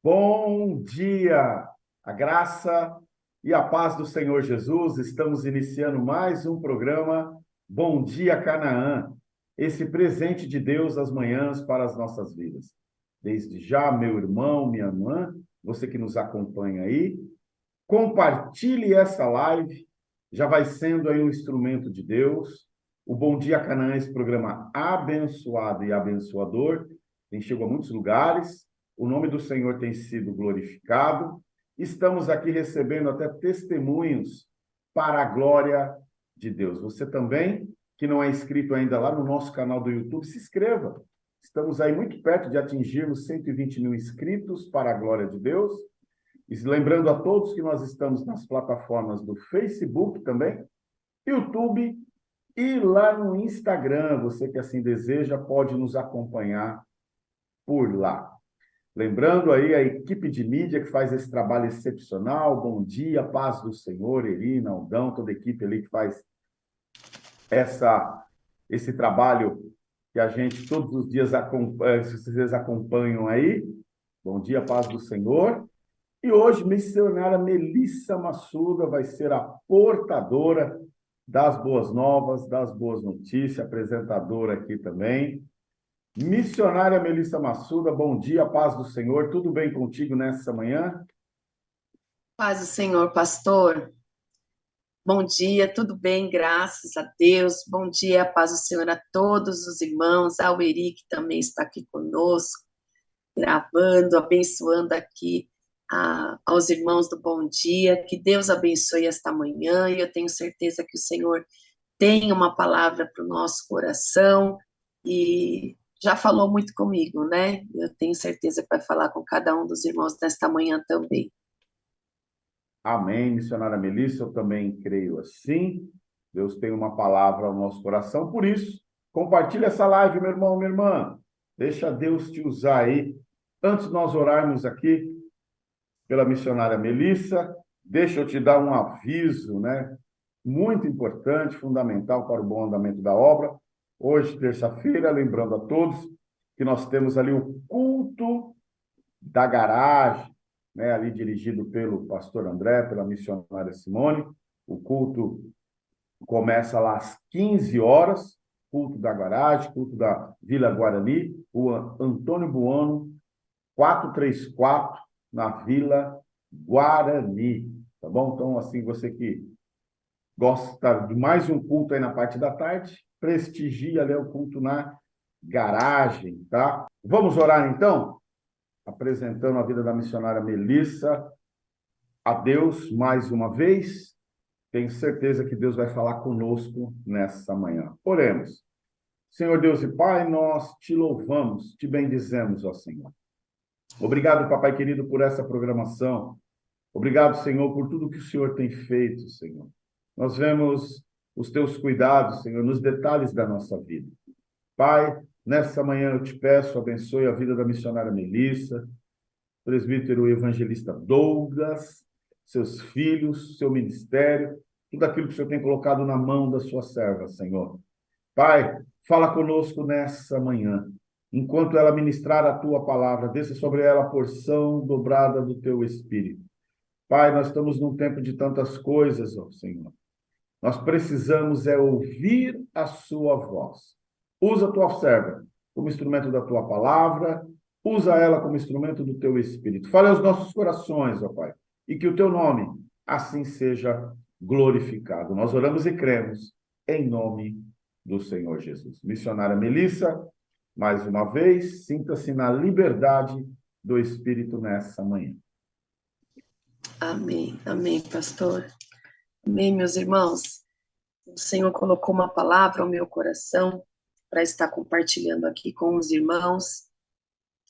Bom dia, a graça e a paz do Senhor Jesus. Estamos iniciando mais um programa Bom Dia Canaã, esse presente de Deus às manhãs para as nossas vidas. Desde já, meu irmão, minha irmã, você que nos acompanha aí, compartilhe essa live, já vai sendo aí um instrumento de Deus. O Bom Dia Canaã, esse programa abençoado e abençoador, tem chegado a muitos lugares, o nome do Senhor tem sido glorificado. Estamos aqui recebendo até testemunhos para a glória de Deus. Você também, que não é inscrito ainda lá no nosso canal do YouTube, se inscreva. Estamos aí muito perto de atingirmos 120 mil inscritos para a glória de Deus. E lembrando a todos que nós estamos nas plataformas do Facebook também, YouTube e lá no Instagram. Você que assim deseja pode nos acompanhar por lá. Lembrando aí a equipe de mídia que faz esse trabalho excepcional. Bom dia, paz do Senhor, Irina, Aldão, toda a equipe ali que faz esse trabalho que a gente todos os dias acompanha, vocês acompanham aí. Bom dia, paz do Senhor. E hoje, missionária Melissa Massuda vai ser a portadora das boas novas, das boas notícias, apresentadora aqui também. Missionária Melissa Massuda, bom dia, paz do Senhor. Tudo bem contigo nessa manhã? Paz do Senhor, pastor. Bom dia, tudo bem, graças a Deus. Bom dia, paz do Senhor a todos os irmãos, ao Eri, que também está aqui conosco, gravando, abençoando aqui aos irmãos do Bom Dia. Que Deus abençoe esta manhã e eu tenho certeza que o Senhor tem uma palavra para o nosso coração e já falou muito comigo, né? Eu tenho certeza que vai falar com cada um dos irmãos nesta manhã também. Amém, missionária Melissa, eu também creio assim. Deus tem uma palavra ao nosso coração, por isso, compartilhe essa live, meu irmão, minha irmã. Deixa Deus te usar aí. Antes de nós orarmos aqui pela missionária Melissa, deixa eu te dar um aviso, né? Muito importante, fundamental para o bom andamento da obra. Hoje, terça-feira, lembrando a todos que nós temos ali o culto da garagem, né, ali dirigido pelo pastor André, pela missionária Simone. O culto começa lá às 15 horas, culto da garagem, culto da Vila Guarani, o Antônio Buono, 434, na Vila Guarani, tá bom? Então, assim, você que gosta de mais um culto aí na parte da tarde, prestigia ali o culto na garagem, tá? Vamos orar então? Apresentando a vida da missionária Melissa a Deus mais uma vez. Tenho certeza que Deus vai falar conosco nessa manhã. Oremos. Senhor Deus e Pai, nós te louvamos, te bendizemos, ó Senhor. Obrigado, papai querido, por essa programação. Obrigado, Senhor, por tudo que o Senhor tem feito, Senhor. Nós vemos os teus cuidados, Senhor, nos detalhes da nossa vida. Pai, nessa manhã eu te peço, abençoe a vida da missionária Melissa, presbítero evangelista Douglas, seus filhos, seu ministério, tudo aquilo que o Senhor tem colocado na mão da sua serva, Senhor. Pai, fala conosco nessa manhã. Enquanto ela ministrar a tua palavra, desça sobre ela a porção dobrada do teu espírito. Pai, nós estamos num tempo de tantas coisas, ó Senhor. Nós precisamos é ouvir a sua voz. Usa a tua serva como instrumento da tua palavra, usa ela como instrumento do teu espírito. Fale aos nossos corações, ó Pai, e que o teu nome assim seja glorificado. Nós oramos e cremos em nome do Senhor Jesus. Missionária Melissa, mais uma vez, sinta-se na liberdade do Espírito nessa manhã. Amém, amém, pastor. Amém, meus irmãos. O Senhor colocou uma palavra ao meu coração para estar compartilhando aqui com os irmãos.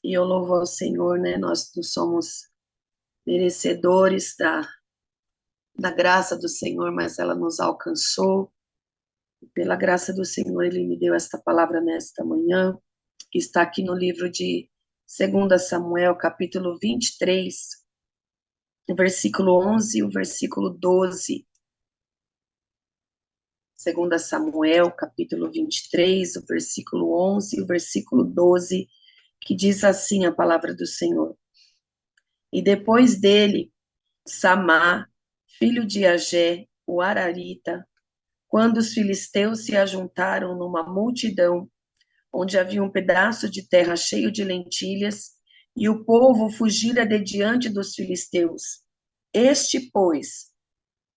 E eu louvo ao Senhor, né? Nós não somos merecedores da graça do Senhor, mas ela nos alcançou. E pela graça do Senhor, Ele me deu esta palavra nesta manhã, que está aqui no livro de 2 Samuel, capítulo 23, o versículo 11 e o versículo 12. 2 Samuel, capítulo 23, o versículo 11 e o versículo 12, que diz assim a palavra do Senhor. E depois dele, Samá, filho de Agé, o Ararita, quando os filisteus se ajuntaram numa multidão, onde havia um pedaço de terra cheio de lentilhas, e o povo fugira de diante dos filisteus. Este, pois,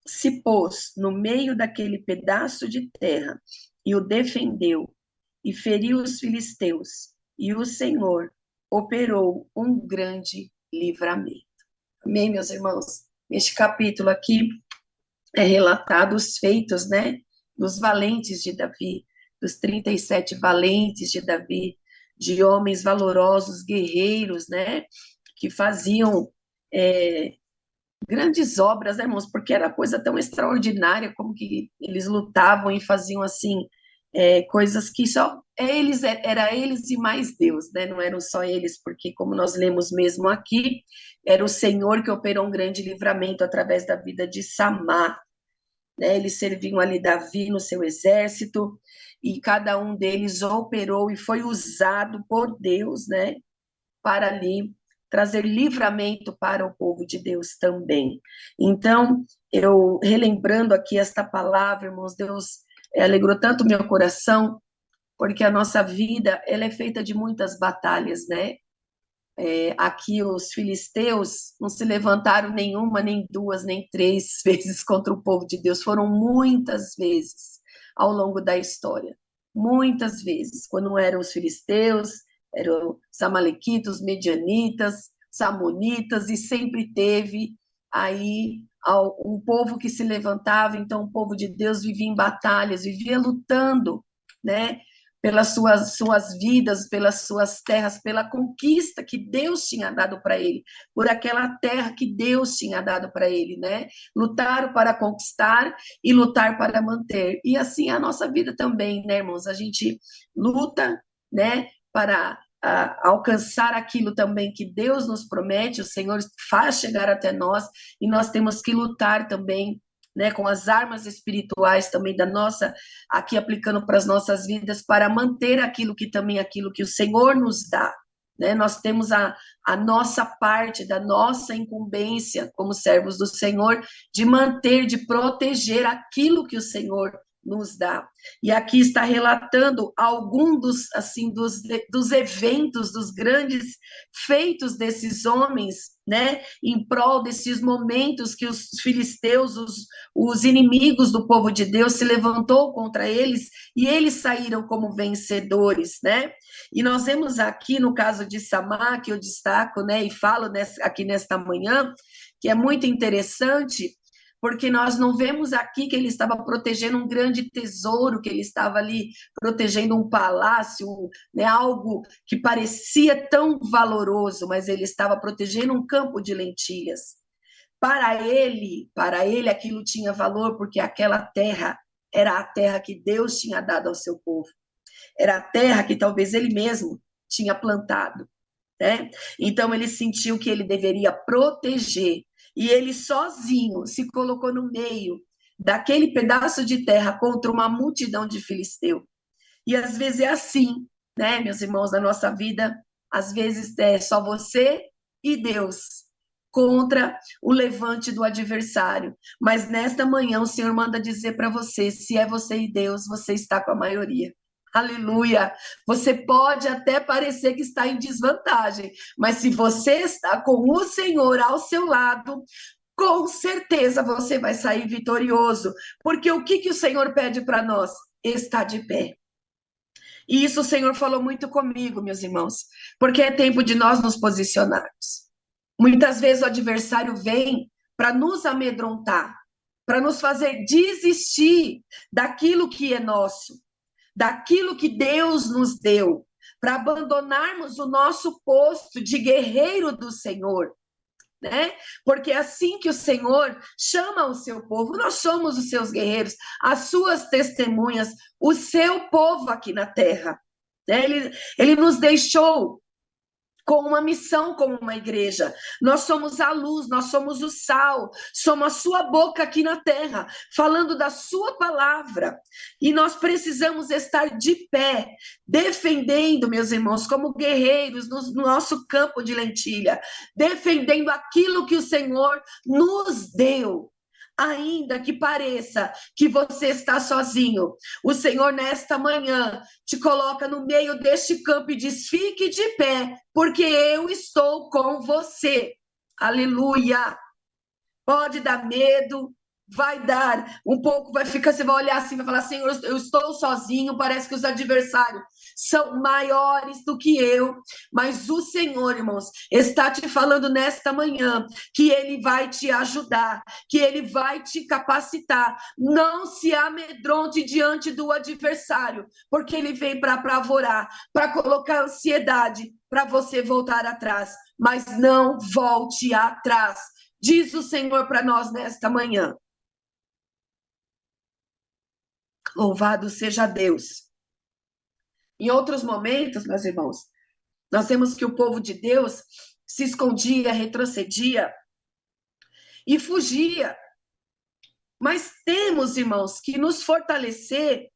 se pôs no meio daquele pedaço de terra e o defendeu, e feriu os filisteus, e o Senhor operou um grande livramento. Amém, meus irmãos? Neste capítulo aqui é relatado os feitos, né, dos valentes de Davi, dos 37 valentes de Davi, de homens valorosos, guerreiros, né, que faziam grandes obras, né, irmãos, porque era coisa tão extraordinária como que eles lutavam e faziam assim coisas que só eles era eles e mais Deus, né? Não eram só eles, porque como nós lemos mesmo aqui, era o Senhor que operou um grande livramento através da vida de Samá, né? Eles serviam ali Davi no seu exército e cada um deles operou e foi usado por Deus, né? Para ali trazer livramento para o povo de Deus também. Então, eu relembrando aqui esta palavra, irmãos, Deus alegrou tanto meu coração, porque a nossa vida, ela é feita de muitas batalhas, né? Aqui os filisteus não se levantaram nenhuma, nem duas, nem três vezes contra o povo de Deus, foram muitas vezes ao longo da história, muitas vezes, quando eram os filisteus, eram os amalequitas, os medianitas, os amonitas, e sempre teve aí um povo que se levantava, então o povo de Deus vivia em batalhas, vivia lutando, né, pelas suas vidas, pelas suas terras, pela conquista que Deus tinha dado para ele, por aquela terra que Deus tinha dado para ele, né? Lutaram para conquistar e lutar para manter. E assim é a nossa vida também, né, irmãos? A gente luta, né, para alcançar aquilo também que Deus nos promete, o Senhor faz chegar até nós, e nós temos que lutar também, né, com as armas espirituais também da nossa, aqui aplicando para as nossas vidas, para manter aquilo que o Senhor nos dá, né? Nós temos a nossa parte, da nossa incumbência como servos do Senhor, de manter, de proteger aquilo que o Senhor nos dá. E aqui está relatando algum dos eventos, dos grandes feitos desses homens, né, em prol desses momentos que os filisteus, os inimigos do povo de Deus, se levantou contra eles e eles saíram como vencedores, né? E nós vemos aqui no caso de Samá, que eu destaco, né, e falo aqui nesta manhã, que é muito interessante, porque nós não vemos aqui que ele estava protegendo um grande tesouro, que ele estava ali protegendo um palácio, né, algo que parecia tão valoroso, mas ele estava protegendo um campo de lentilhas. Para ele aquilo tinha valor, porque aquela terra era a terra que Deus tinha dado ao seu povo. Era a terra que talvez ele mesmo tinha plantado, né? Então ele sentiu que ele deveria proteger, e ele sozinho se colocou no meio daquele pedaço de terra contra uma multidão de filisteu. E às vezes é assim, né, meus irmãos, na nossa vida, às vezes é só você e Deus contra o levante do adversário. Mas nesta manhã o Senhor manda dizer para você, se é você e Deus, você está com a maioria. Aleluia! Você pode até parecer que está em desvantagem, mas se você está com o Senhor ao seu lado, com certeza você vai sair vitorioso, porque o que o Senhor pede para nós? Estar de pé. E isso o Senhor falou muito comigo, meus irmãos, porque é tempo de nós nos posicionarmos. Muitas vezes o adversário vem para nos amedrontar, para nos fazer desistir daquilo que é nosso, daquilo que Deus nos deu, para abandonarmos o nosso posto de guerreiro do Senhor, né? Porque é assim que o Senhor chama o seu povo, nós somos os seus guerreiros, as suas testemunhas, o seu povo aqui na terra, né? Ele nos deixou com uma missão como uma igreja. Nós somos a luz, nós somos o sal, somos a sua boca aqui na terra, falando da sua palavra. E nós precisamos estar de pé, defendendo, meus irmãos, como guerreiros no nosso campo de lentilha, defendendo aquilo que o Senhor nos deu. Ainda que pareça que você está sozinho, o Senhor nesta manhã te coloca no meio deste campo e diz: fique de pé, porque eu estou com você. Aleluia! Pode dar medo, vai dar um pouco, vai ficar, você vai olhar assim, vai falar: Senhor, eu estou sozinho, parece que os adversários são maiores do que eu, mas o Senhor, irmãos, está te falando nesta manhã que Ele vai te ajudar, que Ele vai te capacitar. Não se amedronte diante do adversário, porque ele vem para apavorar, para colocar ansiedade, para você voltar atrás, mas não volte atrás. Diz o Senhor para nós nesta manhã. Louvado seja Deus. Em outros momentos, meus irmãos, nós vemos que o povo de Deus se escondia, retrocedia e fugia. Mas temos, irmãos, que nos fortalecer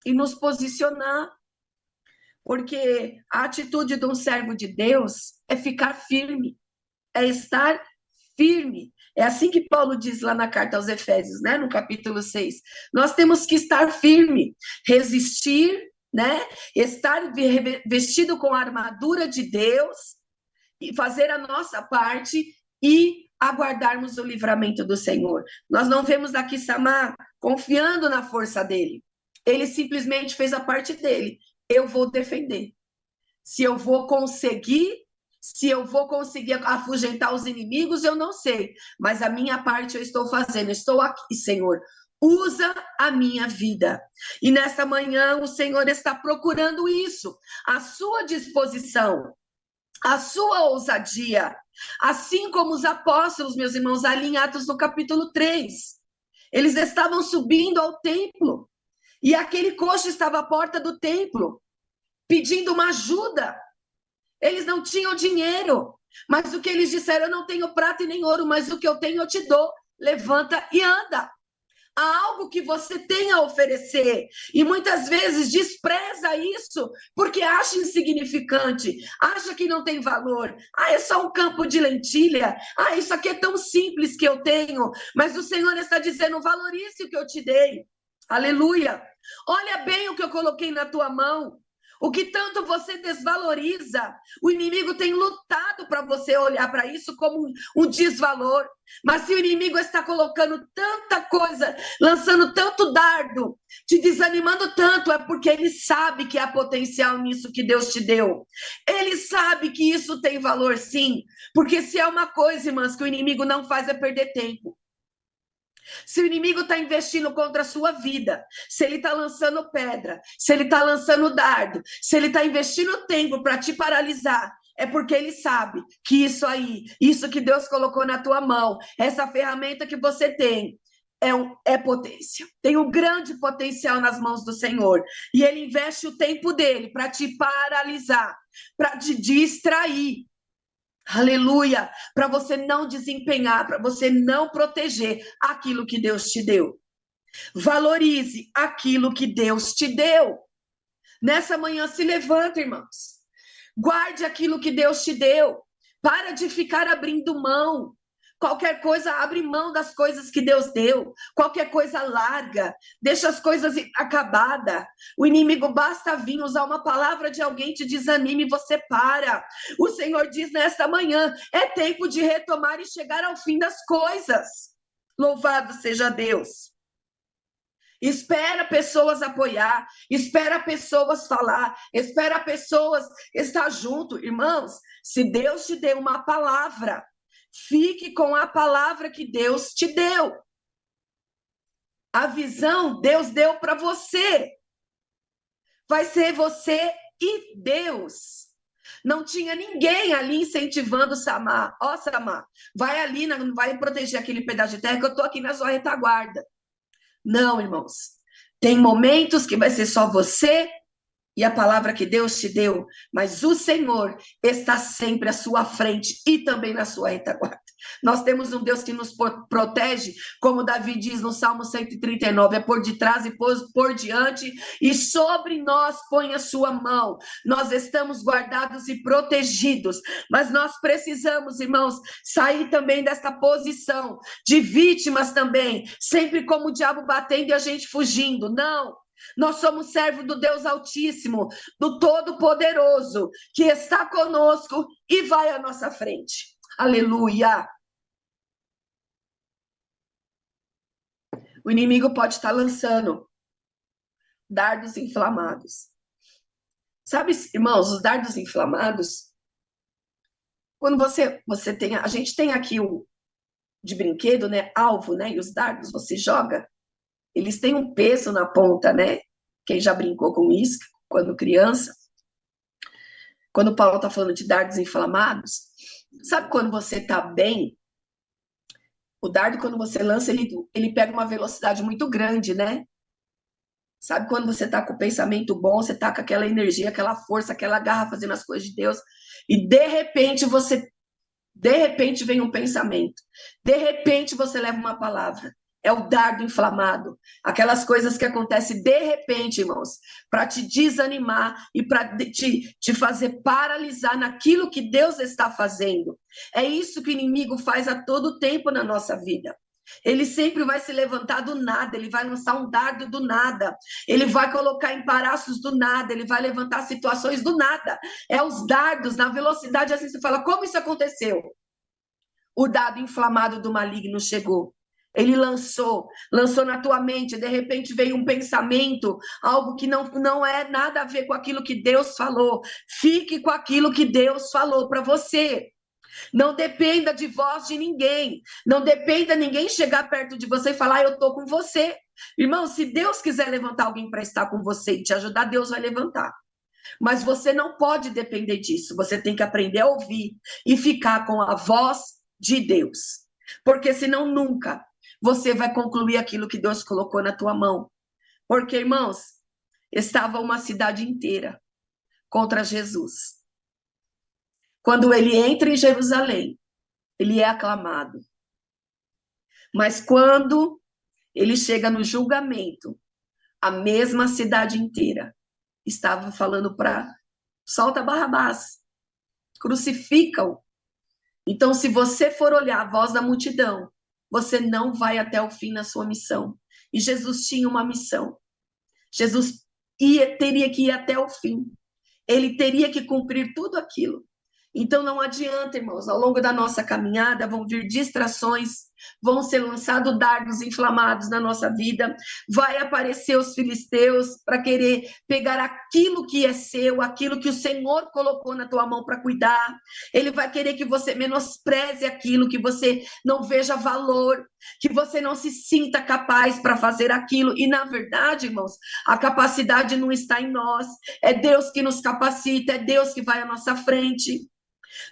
e nos posicionar, porque a atitude de um servo de Deus é ficar firme, é estar firme. É assim que Paulo diz lá na carta aos Efésios, né, no capítulo 6. Nós temos que estar firme, resistir, né, estar vestido com a armadura de Deus e fazer a nossa parte e aguardarmos o livramento do Senhor. Nós não vemos aqui Samar confiando na força dele. Ele simplesmente fez a parte dele. Eu vou defender. Se eu vou conseguir afugentar os inimigos, eu não sei. Mas a minha parte eu estou fazendo. Estou aqui, Senhor. Usa a minha vida. E nesta manhã o Senhor está procurando isso. A sua disposição, a sua ousadia. Assim como os apóstolos, meus irmãos, ali em Atos no capítulo 3. Eles estavam subindo ao templo. E aquele coxo estava à porta do templo, pedindo uma ajuda. Eles não tinham dinheiro, mas o que eles disseram: eu não tenho prata e nem ouro, mas o que eu tenho eu te dou. Levanta e anda. Há algo que você tem a oferecer, e muitas vezes despreza isso, porque acha insignificante, acha que não tem valor. É só um campo de lentilha. Isso aqui é tão simples que eu tenho, mas o Senhor está dizendo: valorize o que eu te dei. Aleluia. Olha bem o que eu coloquei na tua mão. O que tanto você desvaloriza, o inimigo tem lutado para você olhar para isso como um desvalor. Mas se o inimigo está colocando tanta coisa, lançando tanto dardo, te desanimando tanto, é porque ele sabe que há potencial nisso que Deus te deu. Ele sabe que isso tem valor, sim. Porque se é uma coisa, irmãs, que o inimigo não faz é perder tempo. Se o inimigo está investindo contra a sua vida, se ele está lançando pedra, se ele está lançando dardo, se ele está investindo tempo para te paralisar, é porque ele sabe que isso aí, isso que Deus colocou na tua mão, essa ferramenta que você tem, é potência. Tem um grande potencial nas mãos do Senhor. E ele investe o tempo dele para te paralisar, para te distrair. Aleluia, para você não desempenhar, para você não proteger aquilo que Deus te deu. Valorize aquilo que Deus te deu. Nessa manhã se levanta, irmãos. Guarde aquilo que Deus te deu. Para de ficar abrindo mão. Qualquer coisa, abre mão das coisas que Deus deu. Qualquer coisa, larga. Deixa as coisas acabadas. O inimigo basta vir usar uma palavra de alguém, te desanime e você para. O Senhor diz nesta manhã: é tempo de retomar e chegar ao fim das coisas. Louvado seja Deus. Espera pessoas apoiar, espera pessoas falar, espera pessoas estar junto. Irmãos, se Deus te deu uma palavra, fique com a palavra que Deus te deu. A visão Deus deu para você. Vai ser você e Deus. Não tinha ninguém ali incentivando Samar. Samar, vai ali, vai proteger aquele pedaço de terra que eu estou aqui na sua retaguarda. Não, irmãos. Tem momentos que vai ser só você e a palavra que Deus te deu, mas o Senhor está sempre à sua frente e também na sua retaguarda. Nós temos um Deus que nos protege, como Davi diz no Salmo 139, é por detrás e por diante, e sobre nós põe a sua mão. Nós estamos guardados e protegidos, mas nós precisamos, irmãos, sair também desta posição de vítimas também, sempre como o diabo batendo e a gente fugindo. Não! Nós somos servos do Deus Altíssimo, do Todo-Poderoso, que está conosco e vai à nossa frente. Aleluia! O inimigo pode estar lançando dardos inflamados. Sabe, irmãos, os dardos inflamados, quando você tem, a gente tem aqui o de brinquedo, né, alvo, né, e os dardos você joga, eles têm um peso na ponta, né? Quem já brincou com isso quando criança? Quando o Paulo está falando de dardos inflamados, sabe quando você está bem? O dardo, quando você lança, ele pega uma velocidade muito grande, né? Sabe quando você está com o pensamento bom, você está com aquela energia, aquela força, aquela garra fazendo as coisas de Deus, e de repente vem um pensamento, de repente você leva uma palavra. É o dardo inflamado, aquelas coisas que acontecem de repente, irmãos, para te desanimar e para te fazer paralisar naquilo que Deus está fazendo. É isso que o inimigo faz a todo tempo na nossa vida. Ele sempre vai se levantar do nada, ele vai lançar um dardo do nada, ele vai colocar embaraços do nada, ele vai levantar situações do nada. É os dardos na velocidade, assim você fala, como isso aconteceu? O dardo inflamado do maligno chegou. Ele lançou na tua mente, de repente veio um pensamento, algo que não é nada a ver com aquilo que Deus falou. Fique com aquilo que Deus falou para você. Não dependa de voz de ninguém. Não dependa ninguém chegar perto de você e falar, eu estou com você. Irmão, se Deus quiser levantar alguém para estar com você e te ajudar, Deus vai levantar. Mas você não pode depender disso. Você tem que aprender a ouvir e ficar com a voz de Deus. Porque senão nunca você vai concluir aquilo que Deus colocou na tua mão. Porque, irmãos, estava uma cidade inteira contra Jesus. Quando ele entra em Jerusalém, ele é aclamado. Mas quando ele chega no julgamento, a mesma cidade inteira estava falando para solta Barrabás, crucifica-o. Então, se você for olhar a voz da multidão, você não vai até o fim na sua missão. E Jesus tinha uma missão. Jesus teria que ir até o fim. Ele teria que cumprir tudo aquilo. Então não adianta, irmãos, ao longo da nossa caminhada vão vir distrações, vão ser lançados dardos inflamados na nossa vida, vai aparecer os filisteus para querer pegar aquilo que é seu, aquilo que o Senhor colocou na tua mão para cuidar. Ele vai querer que você menospreze aquilo, que você não veja valor, que você não se sinta capaz para fazer aquilo. E na verdade, irmãos, a capacidade não está em nós, é Deus que nos capacita, é Deus que vai à nossa frente.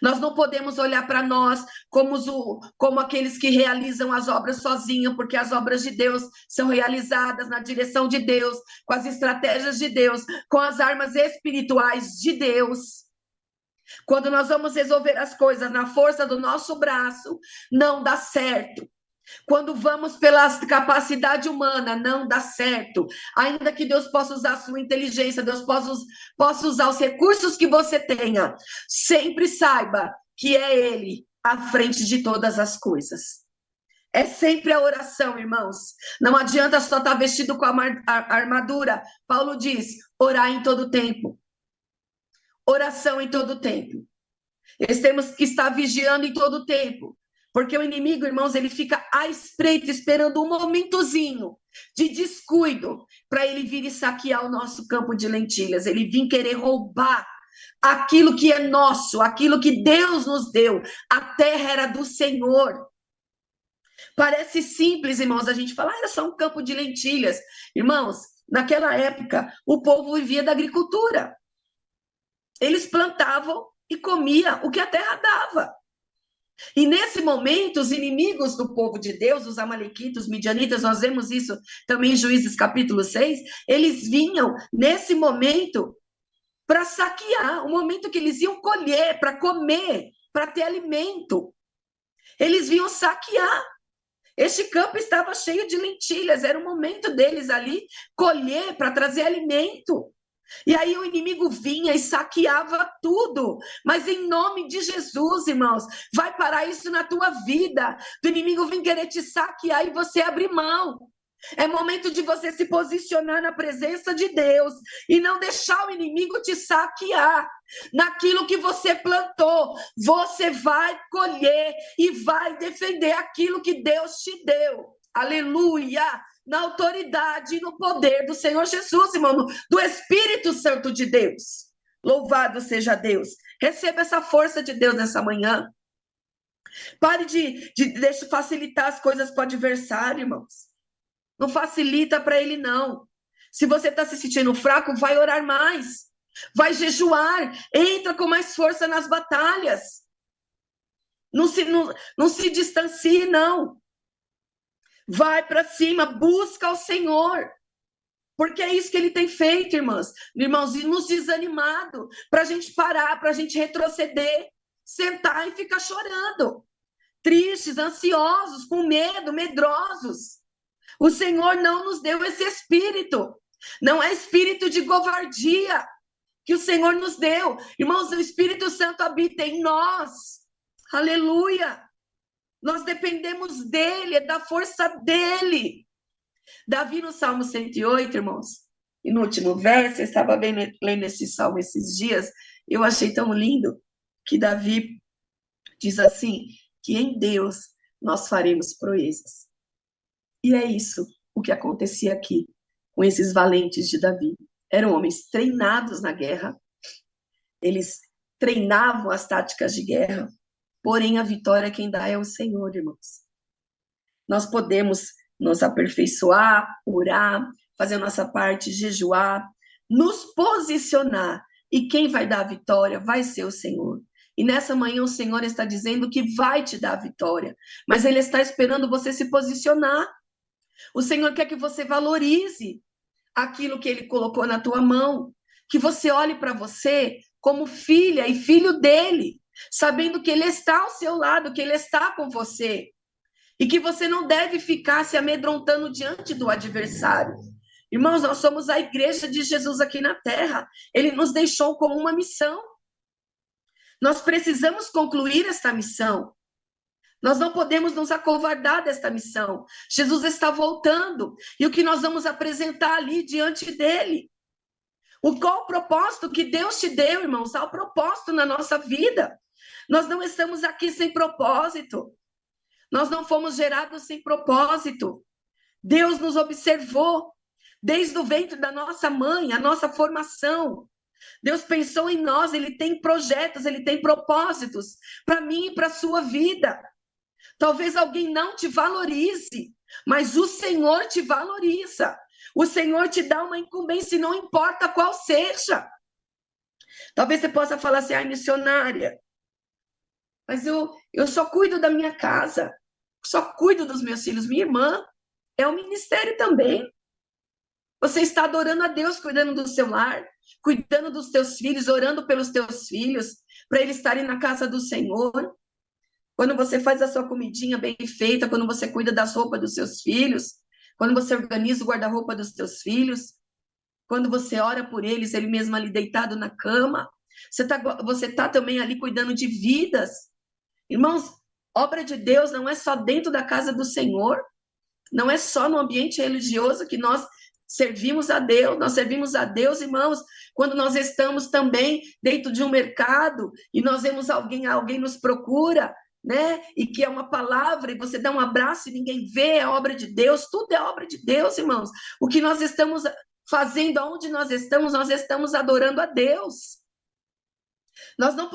Nós não podemos olhar para nós como aqueles que realizam as obras sozinhos, porque as obras de Deus são realizadas na direção de Deus, com as estratégias de Deus, com as armas espirituais de Deus. Quando nós vamos resolver as coisas na força do nosso braço, não dá certo. Quando vamos pela capacidade humana, não dá certo. Ainda que Deus possa usar a sua inteligência, Deus possa usar os recursos que você tenha, sempre saiba que é Ele à frente de todas as coisas. É sempre a oração, irmãos. Não adianta só estar vestido com a armadura. Paulo diz, orar em todo tempo. Oração em todo tempo. Nós temos que estar vigiando em todo tempo. Porque o inimigo, irmãos, ele fica à espreita, esperando um momentozinho de descuido para ele vir e saquear o nosso campo de lentilhas. Ele vir querer roubar aquilo que é nosso, aquilo que Deus nos deu. A terra era do Senhor. Parece simples, irmãos, a gente fala, era só um campo de lentilhas. Irmãos, naquela época, o povo vivia da agricultura. Eles plantavam e comiam o que a terra dava. E nesse momento, os inimigos do povo de Deus, os amalequitas, os midianitas, nós vemos isso também em Juízes capítulo 6, eles vinham nesse momento para saquear, o momento que eles iam colher, para comer, para ter alimento. Eles vinham saquear. Este campo estava cheio de lentilhas, era o momento deles ali colher para trazer alimento. E aí o inimigo vinha e saqueava tudo. Mas em nome de Jesus, irmãos, vai parar isso na tua vida. O inimigo vem querer te saquear e você abrir mão. É momento de você se posicionar na presença de Deus e não deixar o inimigo te saquear. Naquilo que você plantou, você vai colher e vai defender aquilo que Deus te deu. Aleluia! Na autoridade e no poder do Senhor Jesus, irmão, do Espírito Santo de Deus. Louvado seja Deus. Receba essa força de Deus nessa manhã. Pare de deixar facilitar as coisas para o adversário, irmãos. Não facilita para ele, não. Se você está se sentindo fraco, vai orar mais. Vai jejuar. Entra com mais força nas batalhas. Não se distancie, não. Vai para cima, busca o Senhor. Porque é isso que ele tem feito, irmãos. Irmãos, e nos desanimado. Para a gente parar, para a gente retroceder. Sentar e ficar chorando. Tristes, ansiosos, com medo, medrosos. O Senhor não nos deu esse espírito. Não é espírito de covardia que o Senhor nos deu. Irmãos, o Espírito Santo habita em nós. Aleluia. Nós dependemos dele, é da força dele. Davi, no Salmo 108, irmãos, e no último verso, eu estava lendo esse salmo esses dias, eu achei tão lindo que Davi diz assim, que em Deus nós faremos proezas. E é isso o que acontecia aqui com esses valentes de Davi. Eram homens treinados na guerra, eles treinavam as táticas de guerra, porém a vitória quem dá é o Senhor, irmãos. Nós podemos nos aperfeiçoar, orar, fazer a nossa parte, jejuar, nos posicionar, e quem vai dar a vitória vai ser o Senhor. E nessa manhã o Senhor está dizendo que vai te dar a vitória, mas Ele está esperando você se posicionar. O Senhor quer que você valorize aquilo que Ele colocou na tua mão, que você olhe para você como filha e filho dele, sabendo que Ele está ao seu lado, que Ele está com você, e que você não deve ficar se amedrontando diante do adversário. Irmãos, nós somos a igreja de Jesus aqui na terra, Ele nos deixou com uma missão. Nós precisamos concluir esta missão. Nós não podemos nos acovardar desta missão. Jesus está voltando. E o que nós vamos apresentar ali diante dele? Qual o propósito que Deus te deu, irmãos? Há um propósito na nossa vida. Nós não estamos aqui sem propósito. Nós não fomos gerados sem propósito. Deus nos observou desde o ventre da nossa mãe, a nossa formação. Deus pensou em nós, Ele tem projetos, Ele tem propósitos para mim e para a sua vida. Talvez alguém não te valorize, mas o Senhor te valoriza. O Senhor te dá uma incumbência, não importa qual seja. Talvez você possa falar assim, ai, missionária, mas eu só cuido da minha casa, só cuido dos meus filhos. Minha irmã, é um ministério também. Você está adorando a Deus, cuidando do seu lar, cuidando dos teus filhos, orando pelos teus filhos, para eles estarem na casa do Senhor. Quando você faz a sua comidinha bem feita, quando você cuida das roupas dos seus filhos, quando você organiza o guarda-roupa dos teus filhos, quando você ora por eles, ele mesmo ali deitado na cama, você tá também ali cuidando de vidas. Irmãos, obra de Deus não é só dentro da casa do Senhor, não é só no ambiente religioso que nós servimos a Deus, nós servimos a Deus, irmãos, quando nós estamos também dentro de um mercado e nós vemos alguém nos procura, né? E que é uma palavra, e você dá um abraço e ninguém vê, é obra de Deus, tudo é obra de Deus, irmãos. O que nós estamos fazendo, aonde nós estamos adorando a Deus. Nós não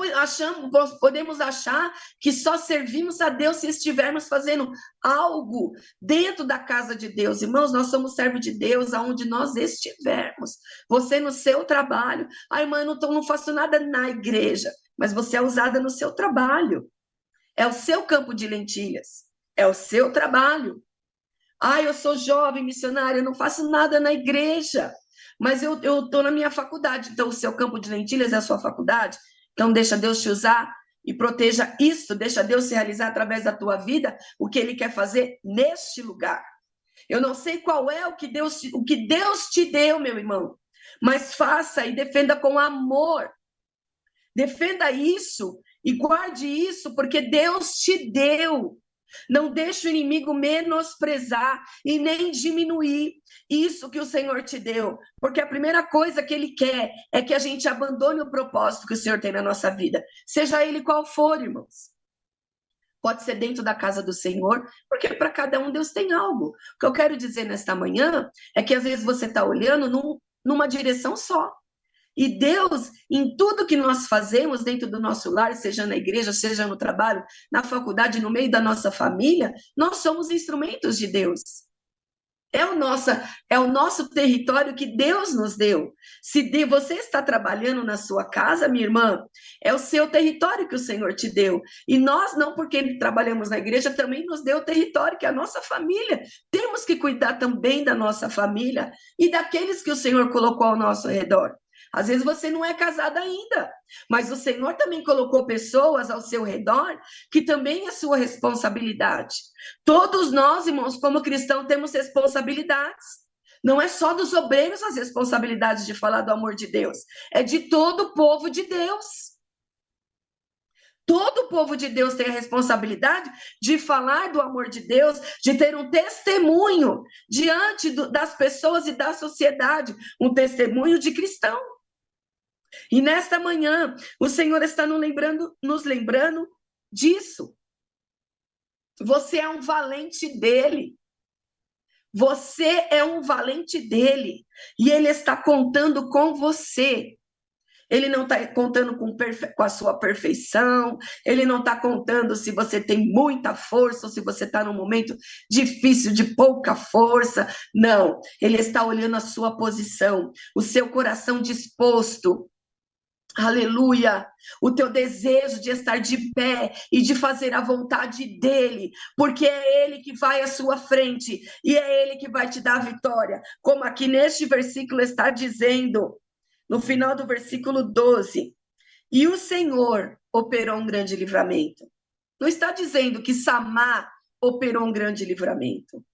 podemos achar que só servimos a Deus se estivermos fazendo algo dentro da casa de Deus. Irmãos, nós somos servos de Deus aonde nós estivermos. Você no seu trabalho. Ah, irmã, eu não faço nada na igreja, mas você é usada no seu trabalho. É o seu campo de lentilhas. É o seu trabalho. Ah, eu sou jovem missionária, eu não faço nada na igreja. mas eu estou na minha faculdade, então o seu campo de lentilhas é a sua faculdade, então deixa Deus te usar e proteja isso, deixa Deus se realizar através da tua vida, o que Ele quer fazer neste lugar. Eu não sei qual é o que Deus te deu, meu irmão, mas faça e defenda com amor. Defenda isso e guarde isso, porque Deus te deu. Não deixe o inimigo menosprezar e nem diminuir isso que o Senhor te deu, porque a primeira coisa que Ele quer é que a gente abandone o propósito que o Senhor tem na nossa vida, seja ele qual for, irmãos. Pode ser dentro da casa do Senhor, porque para cada um Deus tem algo. O que eu quero dizer nesta manhã é que às vezes você está olhando numa direção só. E Deus, em tudo que nós fazemos dentro do nosso lar, seja na igreja, seja no trabalho, na faculdade, no meio da nossa família, nós somos instrumentos de Deus. É o nosso território que Deus nos deu. Se você está trabalhando na sua casa, minha irmã, é o seu território que o Senhor te deu. E nós, não porque trabalhamos na igreja, também nos deu o território que é a nossa família. Temos que cuidar também da nossa família e daqueles que o Senhor colocou ao nosso redor. Às vezes você não é casada ainda, mas o Senhor também colocou pessoas ao seu redor que também é sua responsabilidade. Todos nós, irmãos, como cristãos, temos responsabilidades. Não é só dos obreiros as responsabilidades de falar do amor de Deus, é de todo o povo de Deus. Todo o povo de Deus tem a responsabilidade de falar do amor de Deus, de ter um testemunho diante das pessoas e da sociedade, um testemunho de cristão. E nesta manhã, o Senhor está nos lembrando disso. Você é um valente dele. Você é um valente dele. E ele está contando com você. Ele não está contando com a sua perfeição. Ele não está contando se você tem muita força ou se você está num momento difícil, de pouca força. Não. Ele está olhando a sua posição, o seu coração disposto. Aleluia, o teu desejo de estar de pé e de fazer a vontade dele, porque é ele que vai à sua frente e é ele que vai te dar a vitória, como aqui neste versículo está dizendo, no final do versículo 12, e o Senhor operou um grande livramento. Não está dizendo que Samá operou um grande livramento.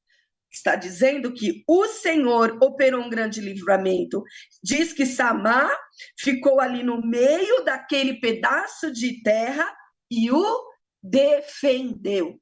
Está dizendo que o Senhor operou um grande livramento. Diz que Samá ficou ali no meio daquele pedaço de terra e o defendeu.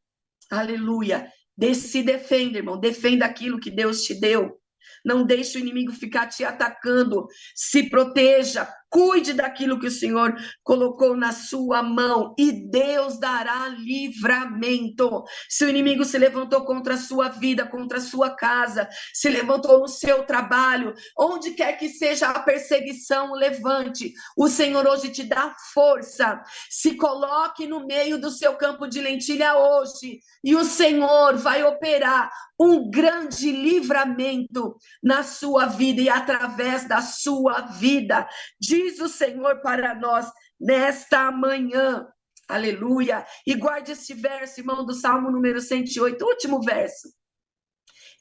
Aleluia. Se defenda, irmão. Defenda aquilo que Deus te deu. Não deixe o inimigo ficar te atacando. Se proteja. Cuide daquilo que o Senhor colocou na sua mão e Deus dará livramento. Se o inimigo se levantou contra a sua vida, contra a sua casa, se levantou no seu trabalho, onde quer que seja a perseguição, levante. O Senhor hoje te dá força. Se coloque no meio do seu campo de lentilha hoje e o Senhor vai operar um grande livramento na sua vida e através da sua vida. Diz o Senhor para nós nesta manhã. Aleluia. E guarde esse verso, irmão, do Salmo número 108, último verso.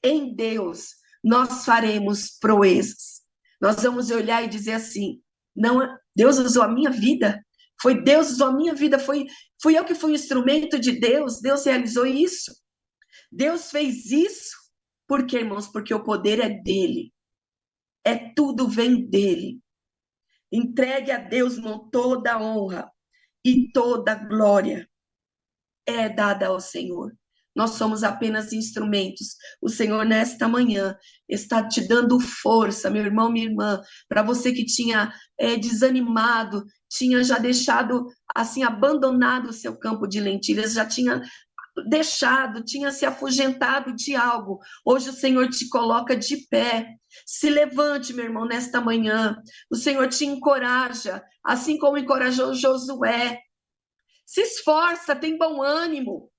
Em Deus nós faremos proezas. Nós vamos olhar e dizer assim, não, Deus usou a minha vida. Foi Deus usou a minha vida. Fui eu que fui um instrumento de Deus. Deus realizou isso. Deus fez isso. Por quê, irmãos? Porque o poder é dele. Tudo vem dele. Entregue a Deus, irmão, toda a honra e toda a glória é dada ao Senhor. Nós somos apenas instrumentos. O Senhor, nesta manhã, está te dando força, meu irmão, minha irmã, para você que tinha desanimado, tinha já deixado, assim, abandonado o seu campo de lentilhas, já tinha deixado, tinha se afugentado de algo. Hoje o Senhor te coloca de pé. Se levante, meu irmão, nesta manhã. O Senhor te encoraja, assim como encorajou Josué. Se esforça, tem bom ânimo.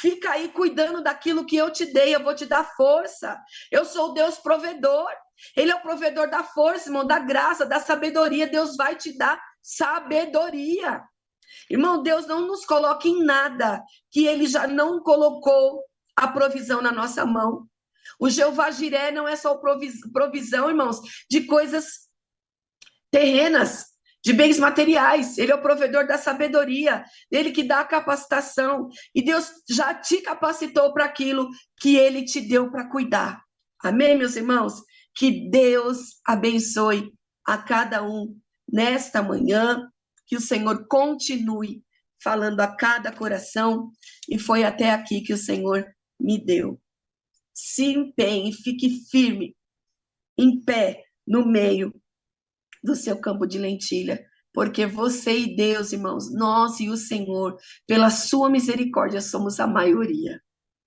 Fica aí cuidando daquilo que eu te dei, eu vou te dar força. Eu sou o Deus provedor. Ele é o provedor da força, irmão, da graça, da sabedoria. Deus vai te dar sabedoria. Irmão, Deus não nos coloca em nada que Ele já não colocou a provisão na nossa mão. O Jeová Jiré não é só provisão, irmãos, de coisas terrenas, de bens materiais. Ele é o provedor da sabedoria, ele que dá a capacitação. E Deus já te capacitou para aquilo que ele te deu para cuidar. Amém, meus irmãos? Que Deus abençoe a cada um nesta manhã, que o Senhor continue falando a cada coração, e foi até aqui que o Senhor me deu. Se empenhe, fique firme, em pé, no meio do seu campo de lentilha, porque você e Deus, irmãos, nós e o Senhor, pela sua misericórdia, somos a maioria,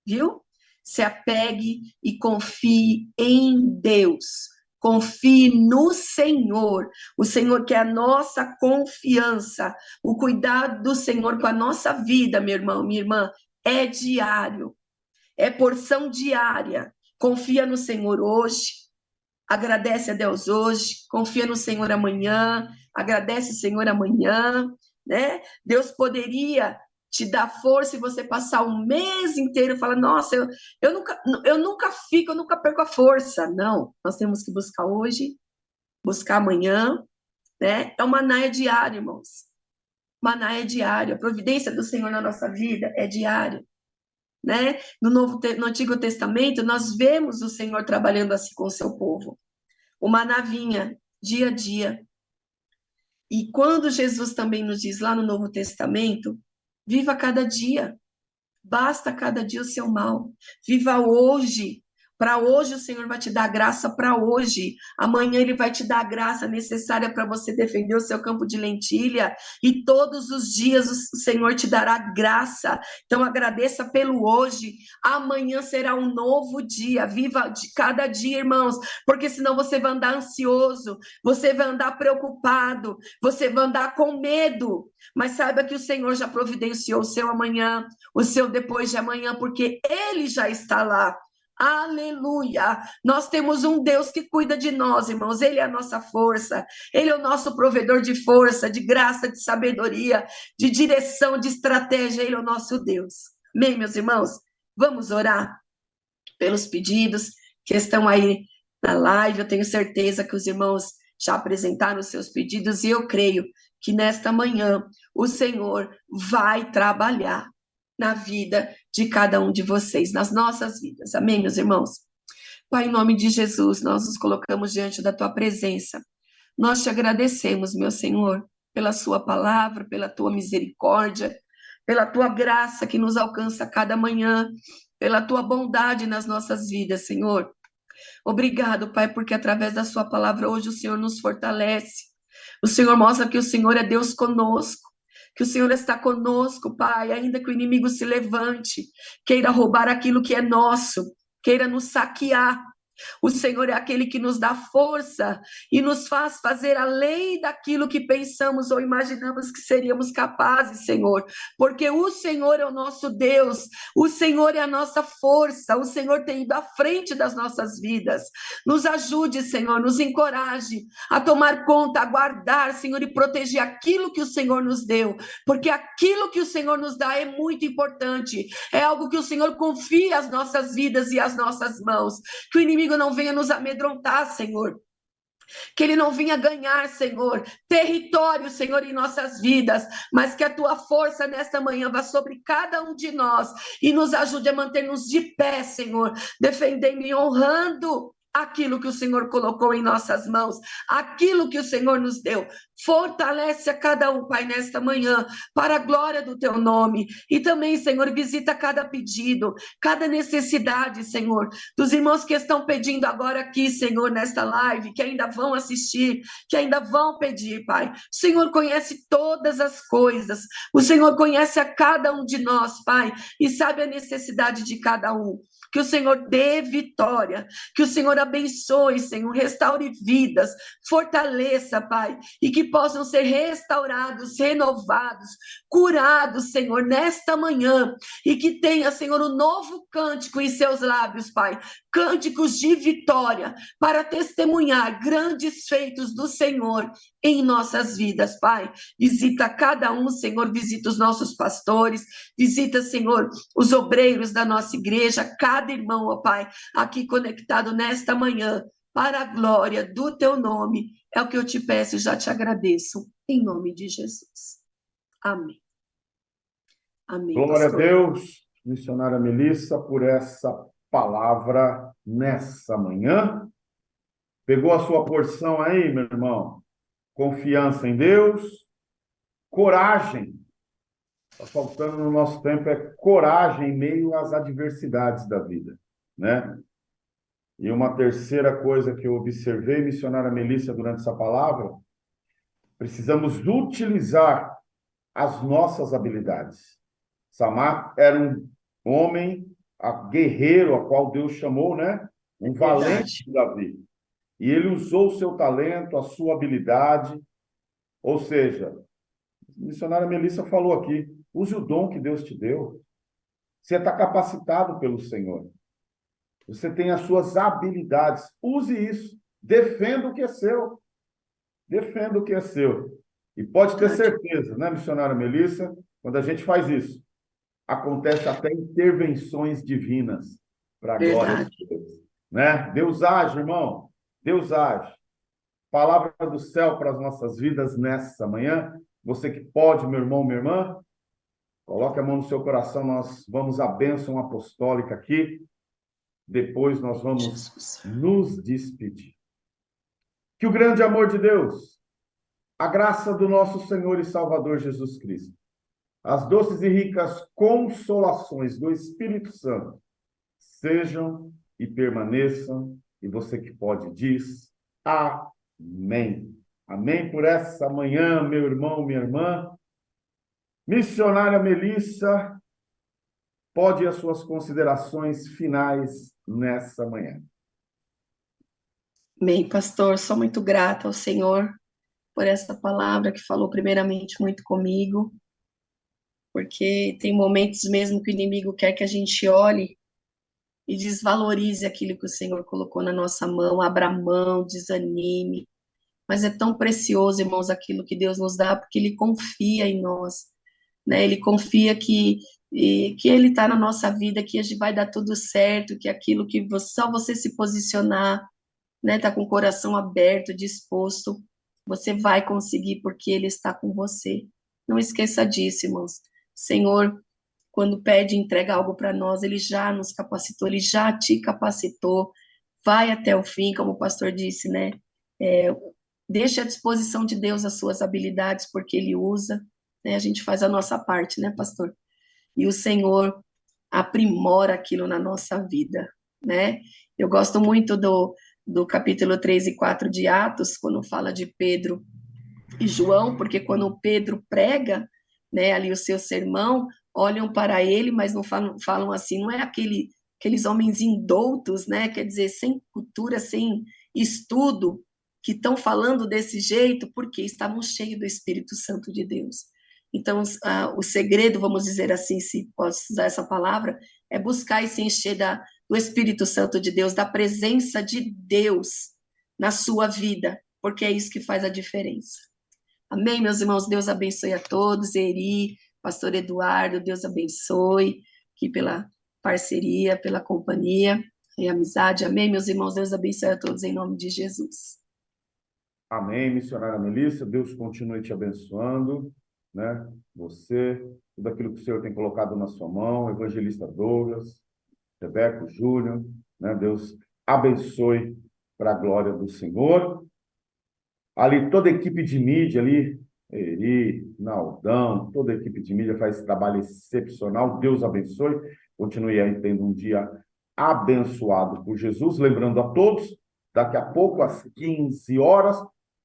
viu? Se apegue e confie em Deus. Confie no Senhor, o Senhor que é a nossa confiança, o cuidado do Senhor com a nossa vida, meu irmão, minha irmã, é diário, é porção diária. Confia no Senhor hoje, agradece a Deus hoje, confia no Senhor amanhã, agradece o Senhor amanhã, né? Deus poderia te dar força e você passar um mês inteiro e falar, nossa, eu nunca perco a força. Não, nós temos que buscar hoje, buscar amanhã, né? É uma maná diária, irmãos. Maná é diário, a providência do Senhor na nossa vida é diária, né? No Antigo Testamento, nós vemos o Senhor trabalhando assim com o seu povo. O maná vinha dia a dia. E quando Jesus também nos diz lá no Novo Testamento, viva cada dia, basta cada dia o seu mal. Viva hoje. Para hoje o Senhor vai te dar graça para hoje. Amanhã Ele vai te dar a graça necessária para você defender o seu campo de lentilha. E todos os dias o Senhor te dará graça. Então agradeça pelo hoje. Amanhã será um novo dia. Viva de cada dia, irmãos. Porque senão você vai andar ansioso. Você vai andar preocupado. Você vai andar com medo. Mas saiba que o Senhor já providenciou o seu amanhã, o seu depois de amanhã, porque Ele já está lá. Aleluia! Nós temos um Deus que cuida de nós, irmãos. Ele é a nossa força. Ele é o nosso provedor de força, de graça, de sabedoria, de direção, de estratégia. Ele é o nosso Deus. Amém, meus irmãos? Vamos orar pelos pedidos que estão aí na live. Eu tenho certeza que os irmãos já apresentaram os seus pedidos e eu creio que nesta manhã o Senhor vai trabalhar na vida de cada um de vocês, nas nossas vidas. Amém, meus irmãos? Pai, em nome de Jesus, nós nos colocamos diante da tua presença. Nós te agradecemos, meu Senhor, pela sua palavra, pela tua misericórdia, pela tua graça que nos alcança cada manhã, pela tua bondade nas nossas vidas, Senhor. Obrigado, Pai, porque através da sua palavra hoje o Senhor nos fortalece. O Senhor mostra que o Senhor é Deus conosco, que o Senhor está conosco, Pai, ainda que o inimigo se levante, queira roubar aquilo que é nosso, queira nos saquear. O Senhor é aquele que nos dá força e nos faz fazer além daquilo que pensamos ou imaginamos que seríamos capazes, Senhor, porque o Senhor é o nosso Deus, o Senhor é a nossa força, o Senhor tem ido à frente das nossas vidas. Nos ajude, Senhor, nos encoraje a tomar conta, a guardar, Senhor, e proteger aquilo que o Senhor nos deu, porque aquilo que o Senhor nos dá é muito importante, é algo que o Senhor confia às nossas vidas e às nossas mãos. Que o inimigo não venha nos amedrontar, Senhor. Que ele não venha ganhar, Senhor, território, Senhor, em nossas vidas, mas que a tua força nesta manhã vá sobre cada um de nós e nos ajude a manter-nos de pé, Senhor, defendendo e honrando aquilo que o Senhor colocou em nossas mãos, aquilo que o Senhor nos deu. Fortalece a cada um, Pai, nesta manhã, para a glória do teu nome. E também, Senhor, visita cada pedido, cada necessidade, Senhor, dos irmãos que estão pedindo agora aqui, Senhor, nesta live, que ainda vão assistir, que ainda vão pedir, Pai. O Senhor conhece todas as coisas, o Senhor conhece a cada um de nós, Pai, e sabe a necessidade de cada um. Que o Senhor dê vitória, que o Senhor abençoe, Senhor, restaure vidas, fortaleça, Pai, e que possam ser restaurados, renovados, curados, Senhor, nesta manhã, e que tenha, Senhor, um novo cântico em seus lábios, Pai, cânticos de vitória, para testemunhar grandes feitos do Senhor em nossas vidas, Pai. Visita cada um, Senhor, visita os nossos pastores, visita, Senhor, os obreiros da nossa igreja, cada irmão, ó Pai, aqui conectado nesta manhã, para a glória do teu nome. É o que eu te peço e já te agradeço, em nome de Jesus. Amém. Amém, Glória a pastor. Deus, missionária Melissa, por essa palavra nessa manhã. Pegou a sua porção aí, meu irmão? Confiança em Deus, coragem. Está faltando no nosso tempo é coragem em meio às adversidades da vida, né? E uma terceira coisa que eu observei, missionária Melissa, durante essa palavra, precisamos utilizar as nossas habilidades. Samar era um homem guerreiro, a qual Deus chamou, né? Um valente Verdade. Davi. E ele usou o seu talento, a sua habilidade, ou seja, a missionária Melissa falou aqui, use o dom que Deus te deu. Você está capacitado pelo Senhor. Você tem as suas habilidades. Use isso. Defenda o que é seu. Defenda o que é seu. E pode ter Verdade. certeza, né, missionária Melissa? Quando a gente faz isso, acontece até intervenções divinas para a glória Verdade. de Deus. Né? Deus age, irmão. Deus age. Palavra do céu para as nossas vidas nessa manhã. Você que pode, meu irmão, minha irmã, coloque a mão no seu coração. Nós vamos à bênção apostólica aqui. Depois nós vamos Jesus. nos despedir. Que o grande amor de Deus, a graça do nosso Senhor e Salvador Jesus Cristo, as doces e ricas consolações do Espírito Santo sejam e permaneçam, e você que pode diz, amém. Amém por essa manhã, meu irmão, minha irmã. Missionária Melissa, pode ir as suas considerações finais nessa manhã. Bem, pastor, sou muito grata ao Senhor por essa palavra que falou primeiramente muito comigo, porque tem momentos mesmo que o inimigo quer que a gente olhe e desvalorize aquilo que o Senhor colocou na nossa mão, abra mão, desanime, mas é tão precioso, irmãos, aquilo que Deus nos dá, porque Ele confia em nós, né? Ele confia que Ele está na nossa vida, que a gente vai dar tudo certo, que aquilo que só você se posicionar, né, tá com o coração aberto, disposto, você vai conseguir porque Ele está com você. Não esqueça disso, irmãos. Senhor, quando pede e entrega algo para nós, Ele já nos capacitou, Ele já te capacitou. Vai até o fim, como o pastor disse, né? É, deixe à disposição de Deus as suas habilidades, porque Ele usa, né? A gente faz a nossa parte, né, pastor? E o Senhor aprimora aquilo na nossa vida, né? Eu gosto muito do capítulo 3 e 4 de Atos, quando fala de Pedro e João, porque quando Pedro prega, né, ali o seu sermão, olham para ele, mas não falam assim, não é aqueles homens indoutos, né, quer dizer, sem cultura, sem estudo, que estão falando desse jeito, porque estavam cheios do Espírito Santo de Deus. Então, o segredo, vamos dizer assim, se posso usar essa palavra, é buscar e se encher do Espírito Santo de Deus, da presença de Deus na sua vida, porque é isso que faz a diferença. Amém, meus irmãos? Deus abençoe a todos. Eri, pastor Eduardo, Deus abençoe aqui pela parceria, pela companhia e amizade. Amém, meus irmãos? Deus abençoe a todos em nome de Jesus. Amém, missionária Melissa. Deus continue te abençoando, né? Você, tudo aquilo que o Senhor tem colocado na sua mão, evangelista Douglas, Rebeca, Júnior, né? Deus abençoe para a glória do Senhor. Ali, toda a equipe de mídia ali, Eri, Naldão, toda a equipe de mídia faz esse trabalho excepcional. Deus abençoe. Continue aí tendo um dia abençoado por Jesus. Lembrando a todos, daqui a pouco, às 15 horas,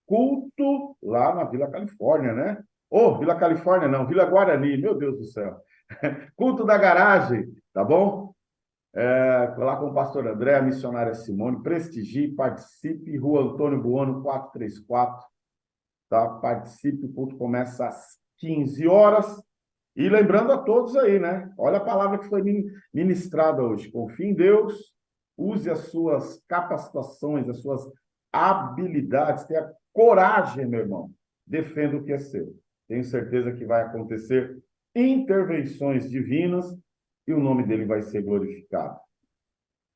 culto lá na Vila Califórnia, né? Ô, Vila Califórnia não, Vila Guarani, meu Deus do céu. Culto da garagem, tá bom? Lá com o pastor André, a missionária Simone, prestigie, participe, Rua Antônio Buono, 434, tá? Participe, o culto começa às 15 horas. E lembrando a todos aí, né? Olha a palavra que foi ministrada hoje. Confie em Deus, use as suas capacitações, as suas habilidades, tenha coragem, meu irmão. Defenda o que é seu. Tenho certeza que vai acontecer intervenções divinas e o nome dele vai ser glorificado.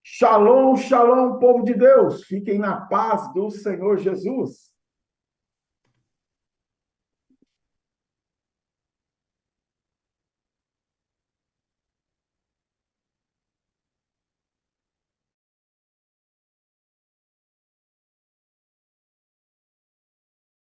Shalom, shalom, povo de Deus. Fiquem na paz do Senhor Jesus.